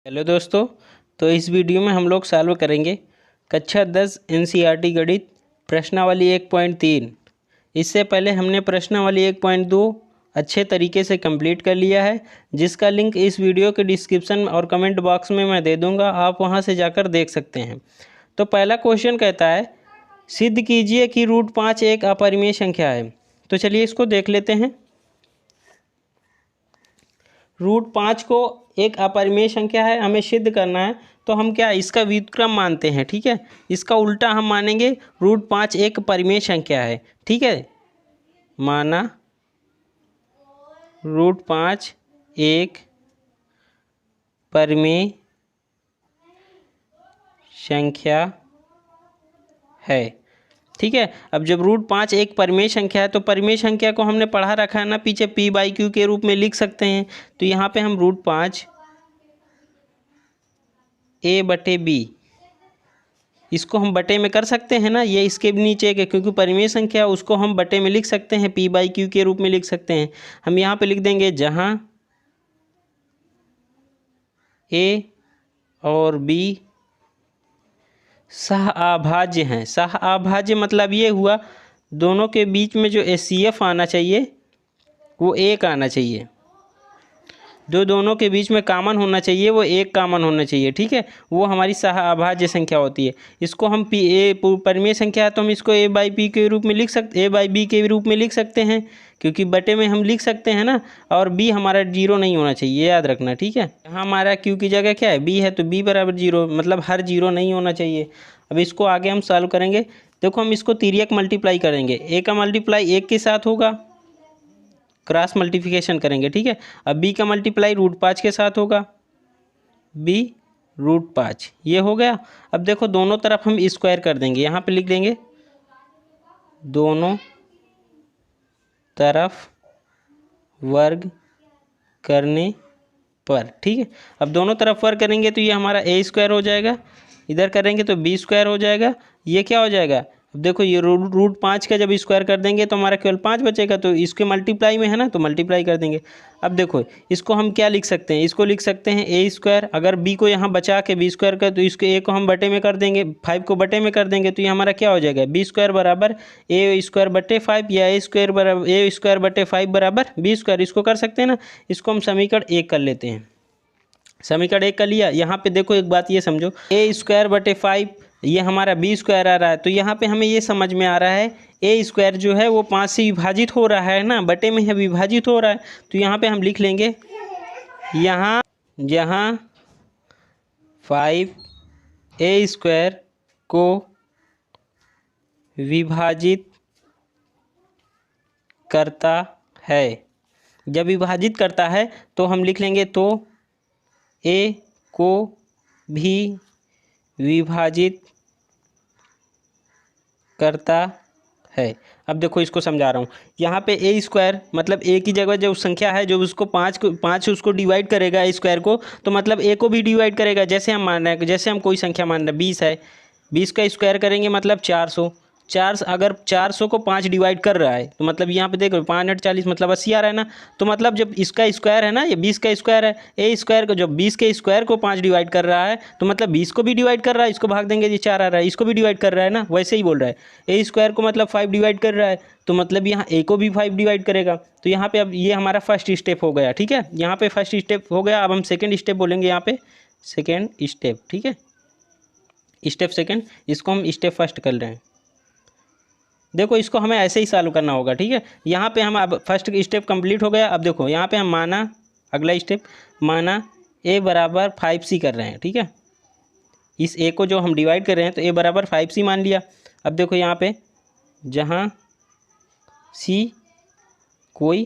Hello दोस्तों। तो इस वीडियो में हम लोग सॉल्व करेंगे कक्षा 10 एनसीईआरटी गणित प्रश्नावली 1.3। इससे पहले हमने प्रश्नावली 1.2 अच्छे तरीके से कंप्लीट कर लिया है, जिसका लिंक इस वीडियो के डिस्क्रिप्शन और कमेंट बॉक्स में मैं दे दूंगा, आप वहां से जाकर देख सकते हैं। तो पहला क्वेश्चन कहता है, सिद्ध कीजिए कि √5 एक अपरिमेय संख्या है। तो चलिए इसको देख लेते हैं। √5 को एक अपरिमेय संख्या है, हमें सिद्ध करना है। तो हम क्या इसका व्युत्क्रम मानते हैं, ठीक है। इसका उल्टा हम मानेंगे √5 एक परिमेय संख्या है, ठीक है। माना √5 एक परिमेय संख्या है, ठीक है। अब जब √5 एक परिमेय संख्या है तो परिमेय संख्या को हमने पढ़ा रखा है ना पीछे, p/q के रूप में लिख सकते हैं। तो यहाँ पे हम √5 a/b इसको हम बटे में कर सकते हैं ना, ये इसके नीचे के, क्योंकि परिमेय संख्या उसको हम बटे में लिख सकते हैं, p/q के रूप में लिख सकते हैं। हम यहाँ पे लिख देंगे जहाँ a और b सह अभाज्य हैं। सह अभाज्य मतलब ये हुआ दोनों के बीच में जो HCF आना चाहिए वो 1 आना चाहिए, जो दोनों के बीच में कॉमन होना चाहिए वो 1 कॉमन होना चाहिए, ठीक है। वो हमारी सह अभाज्य संख्या होती है। इसको हम परिमेय संख्या है तो हम इसको a/b के रूप में लिख सकते, a/b के रूप में लिख सकते हैं, क्योंकि बटे में हम लिख सकते हैं ना। और b हमारा 0 नहीं होना चाहिए, याद रखना, ठीक है। यहाँ हमारा q की जगह क्या है, b है, तो b बराबर 0, मतलब हर 0 नहीं होना चाहिए। अब इसको आगे हम सॉल्व करेंगे। देखो हम इसको तिर्यक मल्टीप्लाई करेंगे, a का मल्टीप्लाई 1 के साथ होगा, क्रॉस मल्टीप्लिकेशन करेंगे, ठीक है। अब b का मल्टीप्लाई √5 के साथ होगा, b √5 ये हो गया। अब देखो दोनों तरफ हम स्क्वायर कर देंगे, यहाँ पे लिख देंगे दोनों तरफ वर्ग करने पर, ठीक है। अब दोनों तरफ वर्ग करेंगे तो ये हमारा a² हो जाएगा, इधर करेंगे तो b² हो जाएगा। ये क्या हो जाएगा, अब देखो ये √5 का जब स्क्वायर कर देंगे तो हमारा केवल 5 बचेगा, तो इसके मल्टीप्लाई में है ना, तो मल्टीप्लाई कर देंगे। अब देखो इसको हम क्या लिख सकते हैं, इसको लिख सकते हैं a²। अगर b को यहाँ बचा के b² का, तो इसको a को हम बटे में कर देंगे, 5 को बटे में कर देंगे, तो ये हमारा क्या हो जाएगा, b² बराबर a²/5 या a² बराबर b²। इसको कर सकते हैं ना। इसको हम समीकरण 1 कर लेते हैं। समीकरण 1 कर लिया। यहाँ पे देखो एक बात ये समझो, a²/5 ये हमारा b² आ रहा है, तो यहाँ पे हमें ये समझ में आ रहा है a² जो है वो 5 से विभाजित हो रहा है ना, बटे में है, विभाजित हो रहा है। तो यहाँ पे हम लिख लेंगे यहाँ जहाँ 5 a² को विभाजित करता है, जब विभाजित करता है तो हम लिख लेंगे तो a को भी विभाजित करता है। अब देखो इसको समझा रहा हूँ, यहाँ पे a² मतलब a की जगह जो संख्या है, जो उसको 5 उसको डिवाइड करेगा a² को, तो मतलब a को भी डिवाइड करेगा। जैसे हम मान रहे हैं, जैसे हम कोई संख्या मान रहे हैं 20 है, 20 का स्क्वायर करेंगे मतलब 400। अगर 400 को 5 डिवाइड कर रहा है तो मतलब यहाँ पे देखो 540 मतलब 80 आ रहा है ना। तो मतलब जब इसका स्क्वायर है ना, ये 20 का स्क्वायर है, a² को जब 20 के स्क्वायर को 5 डिवाइड कर रहा है तो मतलब 20 को भी डिवाइड कर रहा है, इसको भाग देंगे ये 4 आ रहा है, इसको भी डिवाइड कर रहा है ना, वैसे ही बोल रहा है। a² को मतलब 5 डिवाइड कर रहा है, तो मतलब यहाँ a को भी 5 डिवाइड करेगा। तो यहाँ पे अब ये हमारा फर्स्ट स्टेप हो गया, ठीक है। यहाँ पे फर्स्ट स्टेप हो गया। अब हम सेकेंड स्टेप बोलेंगे, यहाँ पे सेकेंड स्टेप, ठीक है। स्टेप सेकेंड, इसको हम स्टेप फर्स्ट कर रहे हैं। देखो इसको हमें ऐसे ही सॉल्व करना होगा, ठीक है। यहाँ पे हम अब फर्स्ट स्टेप कंप्लीट हो गया। अब देखो यहाँ पे हम माना, अगला स्टेप माना a बराबर 5c कर रहे हैं, ठीक है। इस a को जो हम डिवाइड कर रहे हैं तो a बराबर 5c मान लिया। अब देखो यहाँ पे जहाँ c कोई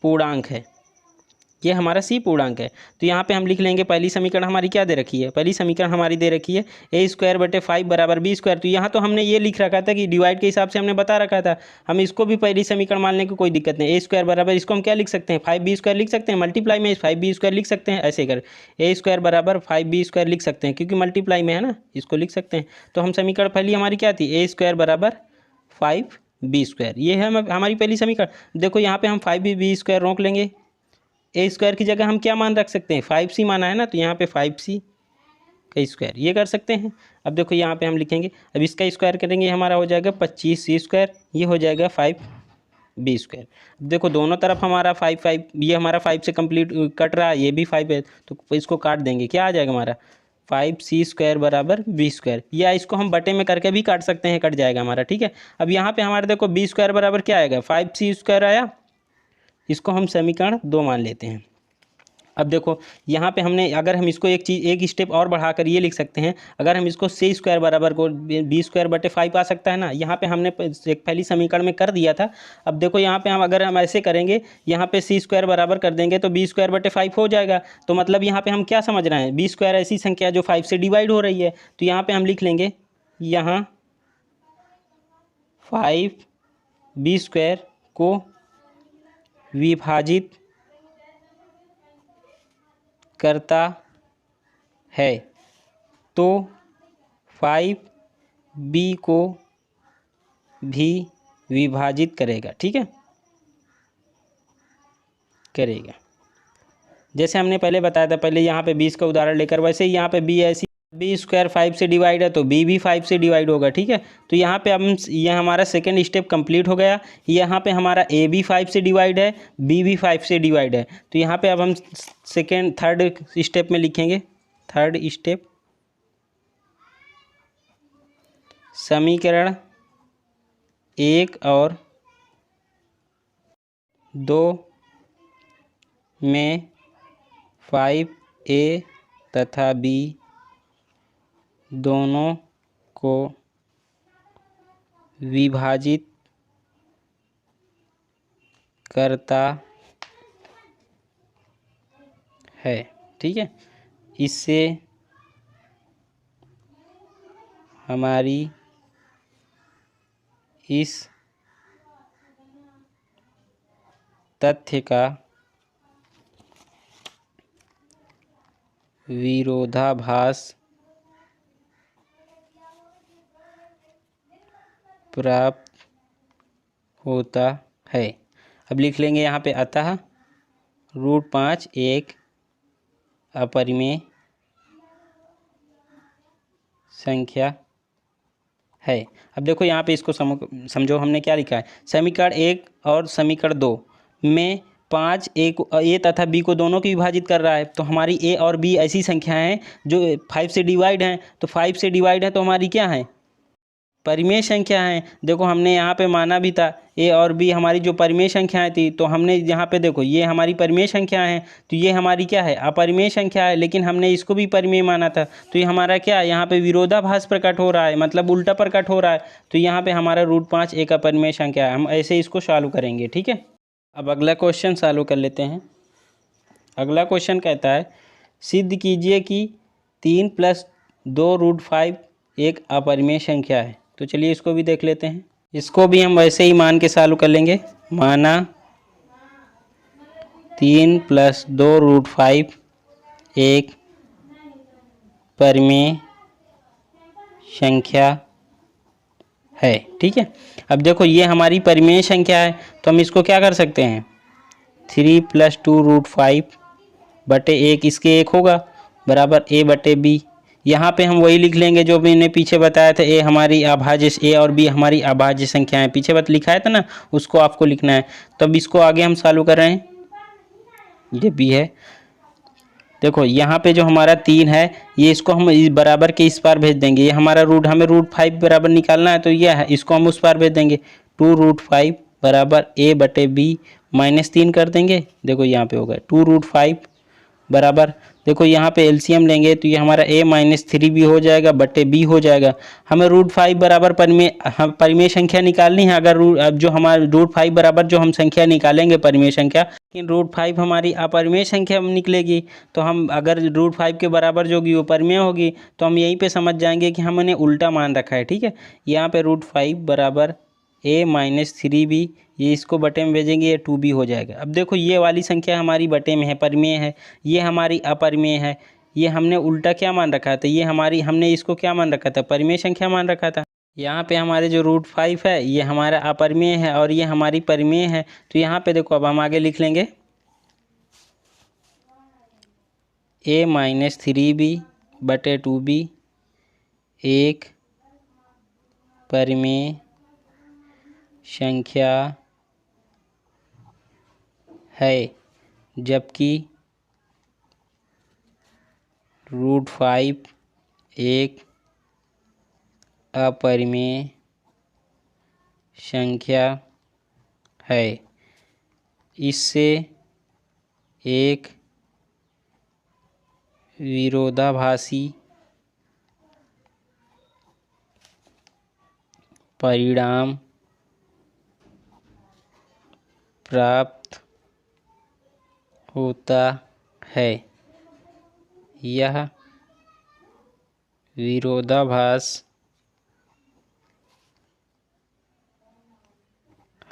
पूर्णांक है, ये हमारा c पूर्णांक है, तो यहाँ पे हम लिख लेंगे पहली समीकरण हमारी क्या दे रखी है, पहली समीकरण हमारी दे रखी है a²/5 बराबर b²। तो यहाँ तो हमने ये लिख रखा था कि डिवाइड के हिसाब से हमने बता रखा था, हम इसको भी पहली समीकरण मान लें, कोई दिक्कत नहीं। a² बराबर, इसको हम क्या लिख सकते हैं, 5b² लिख सकते हैं, मल्टीप्लाई में 5b² लिख सकते हैं, ऐसे कर a² बराबर 5b² लिख सकते हैं, क्योंकि मल्टीप्लाई में है ना, इसको लिख सकते हैं। तो हम समीकरण पहली हमारी क्या थी, a² बराबर 5b², ये है हमारी पहली समीकरण। देखो यहाँ पे हम 5b² रोक लेंगे, ए स्क्वायर की जगह हम क्या मान रख सकते हैं, 5c माना है ना, तो यहाँ पे 5c का स्क्वायर ये कर सकते हैं। अब देखो यहाँ पे हम लिखेंगे, अब इसका स्क्वायर करेंगे हमारा हो जाएगा 25c स्क्वायर, ये हो जाएगा 5b स्क्वायर। देखो दोनों तरफ हमारा 5 ये हमारा 5 से कंप्लीट कट रहा है, ये भी 5 है, तो इसको काट देंगे, क्या आ जाएगा हमारा 5c स्क्वायर बराबर b स्क्वायर, या इसको हम बटे में करके भी काट सकते हैं, कट जाएगा हमारा, ठीक है। अब यहाँ पे हमारे देखो b स्क्वायर बराबर क्या आएगा, 5c स्क्वायर आया, इसको हम समीकरण 2 मान लेते हैं। अब देखो यहाँ पे हमने, अगर हम इसको एक स्टेप और बढ़ाकर ये लिख सकते हैं, अगर हम इसको c स्क्वायर बराबर को b स्क्वायर बटे 5 आ सकता है ना, यहाँ पे हमने एक पहली समीकरण में कर दिया था। अब देखो यहाँ पे अगर हम ऐसे करेंगे, यहाँ पे c स्क्वायर बराबर कर देंगे तो b स्क्वायर बटे 5 हो जाएगा। तो मतलब यहाँ पे हम क्या समझ रहे हैं, b स्क्वायर ऐसी संख्या जो 5 से डिवाइड हो रही है, तो यहाँ पे हम लिख लेंगे यहाँ 5b स्क्वायर को विभाजित करता है तो 5b को भी विभाजित करेगा, ठीक है, करेगा। जैसे हमने पहले बताया था, पहले यहाँ पे 20 का उदाहरण लेकर, वैसे ही यहाँ पे b ऐसी, b स्क्वायर 5 से डिवाइड है तो b भी 5 से डिवाइड होगा, ठीक है। तो यहाँ पे हम, ये हमारा सेकेंड स्टेप कंप्लीट हो गया। यहाँ पे हमारा a भी 5 से डिवाइड है, b भी 5 से डिवाइड है, तो यहाँ पे अब हम थर्ड स्टेप में लिखेंगे, थर्ड स्टेप, समीकरण 1 और 2 में 5a तथा b दोनों को विभाजित करता है, ठीक है। इससे हमारी इस तथ्य का विरोधाभास प्राप्त होता है। अब लिख लेंगे यहाँ पे, अतः √5 एक अपरिमेय संख्या है। अब देखो यहाँ पे इसको समझो, हमने क्या लिखा है, समीकरण 1 और समीकरण 2 में 5 ए तथा बी को दोनों की विभाजित कर रहा है, तो हमारी ए और बी ऐसी संख्याएं हैं जो 5 से डिवाइड हैं, तो 5 से डिवाइड है तो हमारी क्या है, परिमेय संख्या है। देखो हमने यहाँ पे माना भी था ए और बी हमारी जो परिमेय संख्याएं थी, तो हमने यहाँ पे देखो ये हमारी परिमेय संख्या है, तो ये हमारी क्या है, अपरिमेय संख्या है, लेकिन हमने इसको भी परिमेय माना था, तो ये हमारा क्या है, यहाँ पे विरोधाभास प्रकट हो रहा है, मतलब उल्टा प्रकट हो रहा है। तो यहाँ पे हमारा √5 एक अपरिमेय संख्या है। हम ऐसे इसको सॉल्व करेंगे, ठीक है। अब अगला क्वेश्चन सॉल्व कर लेते हैं। अगला क्वेश्चन कहता है, सिद्ध कीजिए कि 3 + 2√5 एक अपरिमेय संख्या है। तो चलिए इसको भी देख लेते हैं। इसको भी हम वैसे ही मान के सॉल्व कर लेंगे। माना 3 + 2√5 एक परिमेय संख्या है, ठीक है। अब देखो ये हमारी परिमेय संख्या है, तो हम इसको क्या कर सकते हैं, 3 + 2√5 बटे 1, इसके 1 होगा, बराबर a बटे b। यहाँ पे हम वही लिख लेंगे जो मैंने पीछे बताया था, ए हमारी अभाज्य, ए और बी हमारी अभाज्य संख्याएं, पीछे लिखाया था ना, उसको आपको लिखना है। तो अब इसको आगे हम सॉल्व कर रहे हैं, ये बी है। देखो यहाँ पे जो हमारा 3 है, ये इसको हम इस बराबर के इस पार भेज देंगे, ये हमारा हमें √5 बराबर निकालना है, तो ये है, इसको हम उस पार भेज देंगे। 2√5 बराबर a बटे b -3 कर देंगे। देखो यहाँ पे होगा 2√5 बराबर, देखो यहाँ पे एलसीएम लेंगे तो ये हमारा a -3b हो जाएगा बटे b हो जाएगा। हमें √5 बराबर परिमेय संख्या निकालनी है। अगर अब जो हमारे √5 बराबर जो हम संख्या निकालेंगे परिमेय संख्या, लेकिन √5 हमारी अपरिमेय संख्या निकलेगी, तो हम अगर √5 के बराबर जो होगी वो परिमेय होगी, तो हम यहीं पे समझ जाएंगे कि हमने उल्टा मान रखा है, ठीक है। यहाँ पे √5 बराबर a -3b, ये इसको बटे में भेजेंगे, ये 2b हो जाएगा। अब देखो ये वाली संख्या हमारी बटे में है, परिमेय है, ये हमारी अपरिमेय है। ये हमने उल्टा क्या मान रखा था, ये हमारी, हमने इसको क्या मान रखा था, परिमेय संख्या मान रखा था। यहाँ पे हमारे जो √5 है ये हमारा अपरिमेय है और ये हमारी परिमेय है। तो यहाँ पे देखो अब हम आगे लिख लेंगे, a-3b/2b एक परिमेय संख्या है, जबकि √5 एक अपरिमेय संख्या है। इससे एक विरोधाभासी परिणाम प्राप्त होता है। यह विरोधाभास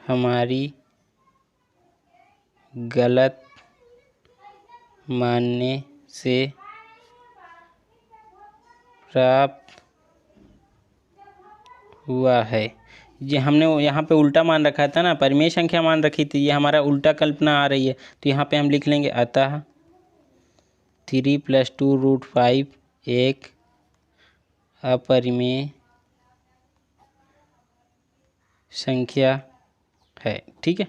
हमारी गलत मानने से प्राप्त हुआ है। ये हमने यहाँ पे उल्टा मान रखा था ना, परिमेय संख्या मान रखी थी, ये हमारा उल्टा कल्पना आ रही है। तो यहाँ पे हम लिख लेंगे अतः 3 + 2 √5 एक अपरिमेय संख्या है। ठीक है।